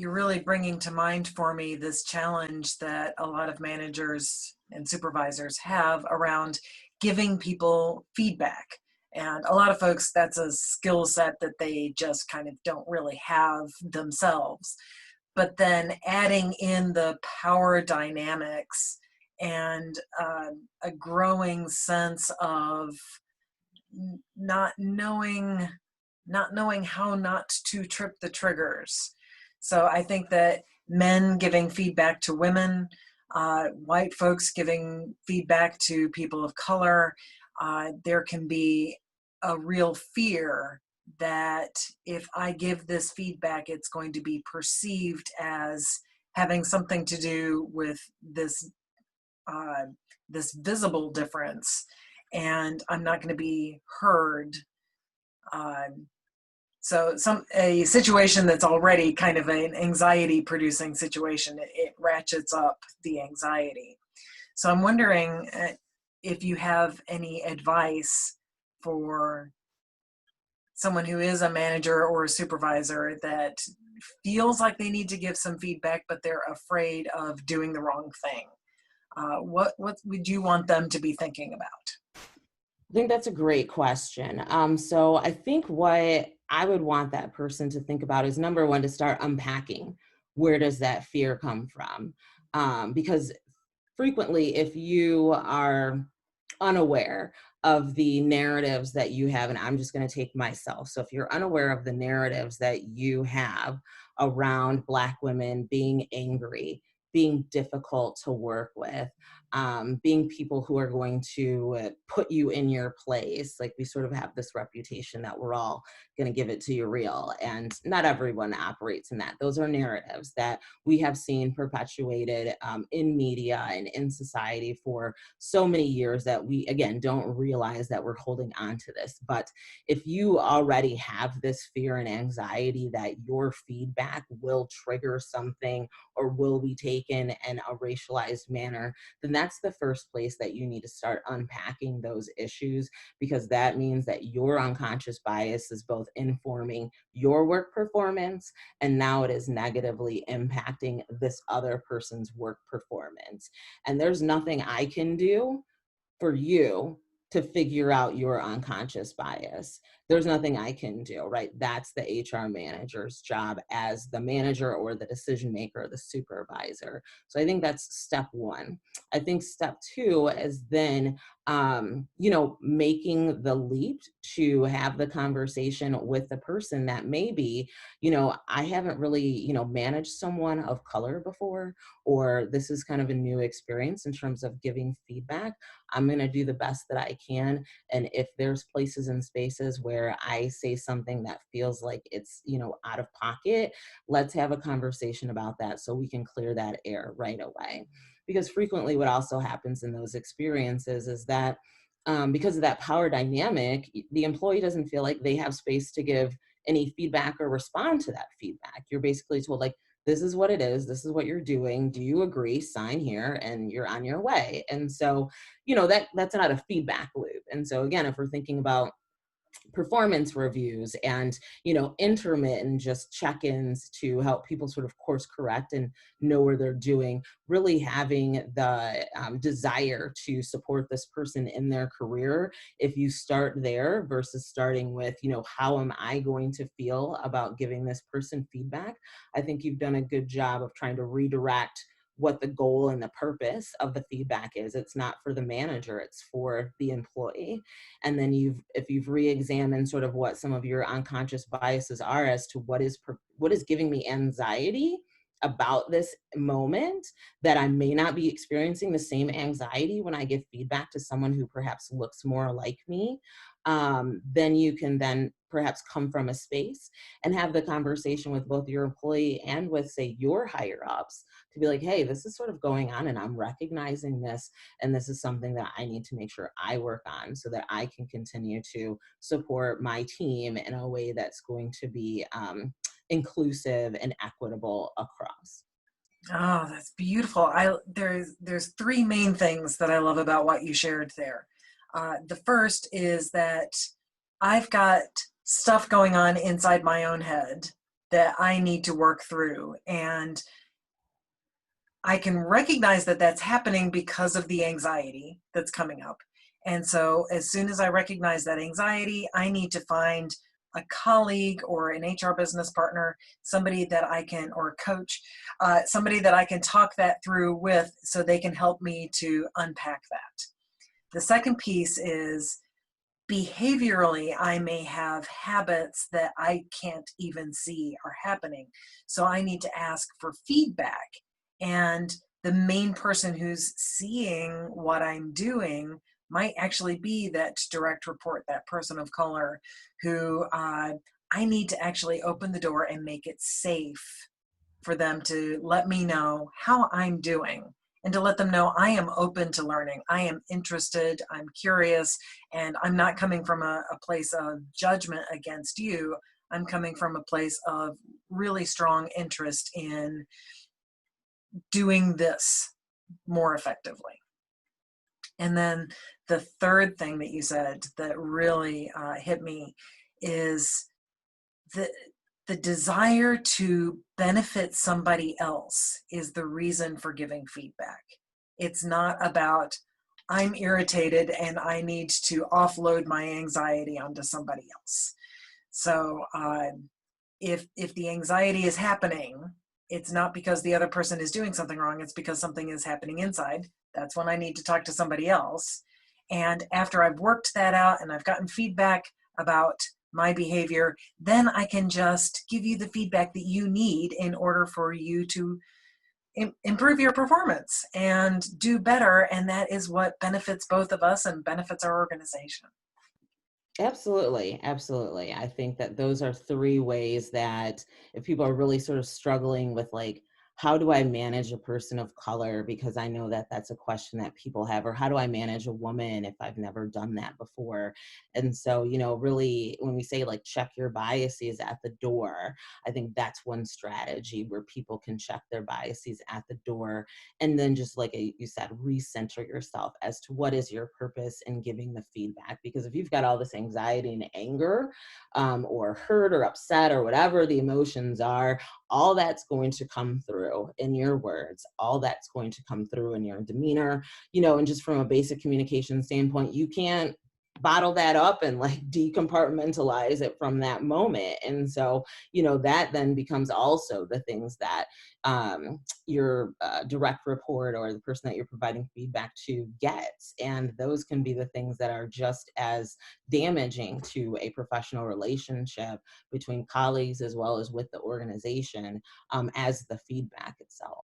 you're really bringing to mind for me this challenge that a lot of managers and supervisors have around giving people feedback. And a lot of folks, that's a skill set that they just kind of don't really have themselves. But then adding in the power dynamics and a growing sense of not knowing how not to trip the triggers. So I think that men giving feedback to women, white folks giving feedback to people of color, there can be a real fear that if I give this feedback, it's going to be perceived as having something to do with this this visible difference, and I'm not going to be heard. So a situation that's already kind of an anxiety producing situation, it ratchets up the anxiety. So I'm wondering if you have any advice for someone who is a manager or a supervisor that feels like they need to give some feedback, but they're afraid of doing the wrong thing. What would you want them to be thinking about? I think that's a great question. So I think what I would want that person to think about is, number one, to start unpacking where does that fear come from? Because frequently, if you are unaware of the narratives that you have, and I'm just going to take myself. So if you're unaware of the narratives that you have around Black women being angry, being difficult to work with, being people who are going to put you in your place. Like, we sort of have this reputation that we're all going to give it to you real, and not everyone operates in that. Those are narratives that we have seen perpetuated in media and in society for so many years that we, again, don't realize that we're holding on to this. But if you already have this fear and anxiety that your feedback will trigger something or will be taken in a racialized manner, then that's the first place that you need to start unpacking those issues, because that means that your unconscious bias is both informing your work performance, and now it is negatively impacting this other person's work performance. And there's nothing I can do for you to figure out your unconscious bias. There's nothing I can do, right? That's the HR manager's job as the manager or the decision maker or the supervisor. So I think that's step one. I think step two is then, making the leap to have the conversation with the person that maybe, I haven't really, managed someone of color before, or this is kind of a new experience in terms of giving feedback. I'm going to do the best that I can. And if there's places and spaces where I say something that feels like it's, out of pocket, let's have a conversation about that so we can clear that air right away. Because frequently what also happens in those experiences is that because of that power dynamic, the employee doesn't feel like they have space to give any feedback or respond to that feedback. You're basically told, like, this is what it is. This is what you're doing. Do you agree? Sign here and you're on your way. And so, that's not a feedback loop. And so again, if we're thinking about performance reviews and, intermittent just check-ins to help people sort of course correct and know where they're doing, really having the desire to support this person in their career. If you start there versus starting with, how am I going to feel about giving this person feedback? I think you've done a good job of trying to redirect what the goal and the purpose of the feedback is. It's not for the manager, it's for the employee. And then if you've re-examined sort of what some of your unconscious biases are as to what is giving me anxiety about this moment, that I may not be experiencing the same anxiety when I give feedback to someone who perhaps looks more like me, then you can then perhaps come from a space and have the conversation with both your employee and with, say, your higher ups to be like, hey, this is sort of going on and I'm recognizing this, and this is something that I need to make sure I work on so that I can continue to support my team in a way that's going to be inclusive and equitable across. Oh, that's beautiful. There's three main things that I love about what you shared there. The first is that I've got stuff going on inside my own head that I need to work through. And I can recognize that that's happening because of the anxiety that's coming up. And so as soon as I recognize that anxiety, I need to find a colleague or an HR business partner, somebody that I can, or a coach, somebody that I can talk that through with so they can help me to unpack that. The second piece is behaviorally, I may have habits that I can't even see are happening. So I need to ask for feedback. And the main person who's seeing what I'm doing might actually be that direct report, that person of color who I need to actually open the door and make it safe for them to let me know how I'm doing, and to let them know I am open to learning. I am interested, I'm curious, and I'm not coming from a place of judgment against you. I'm coming from a place of really strong interest in doing this more effectively. And then the third thing that you said that really hit me is the the desire to benefit somebody else is the reason for giving feedback. It's not about I'm irritated and I need to offload my anxiety onto somebody else. So if the anxiety is happening, it's not because the other person is doing something wrong, it's because something is happening inside. That's when I need to talk to somebody else. And after I've worked that out and I've gotten feedback about my behavior, then I can just give you the feedback that you need in order for you to improve your performance and do better. And that is what benefits both of us and benefits our organization. Absolutely, absolutely. I think that those are three ways that if people are really sort of struggling with like, how do I manage a person of color? Because I know that that's a question that people have, or how do I manage a woman if I've never done that before? And so, really when we say like check your biases at the door, I think that's one strategy where people can check their biases at the door. And then just like you said, recenter yourself as to what is your purpose in giving the feedback. Because if you've got all this anxiety and anger, or hurt or upset or whatever the emotions are, all that's going to come through in your words, all that's going to come through in your demeanor, and just from a basic communication standpoint, you can't bottle that up and like decompartmentalize it from that moment. And so, that then becomes also the things that your direct report or the person that you're providing feedback to gets. And those can be the things that are just as damaging to a professional relationship between colleagues as well as with the organization, as the feedback itself.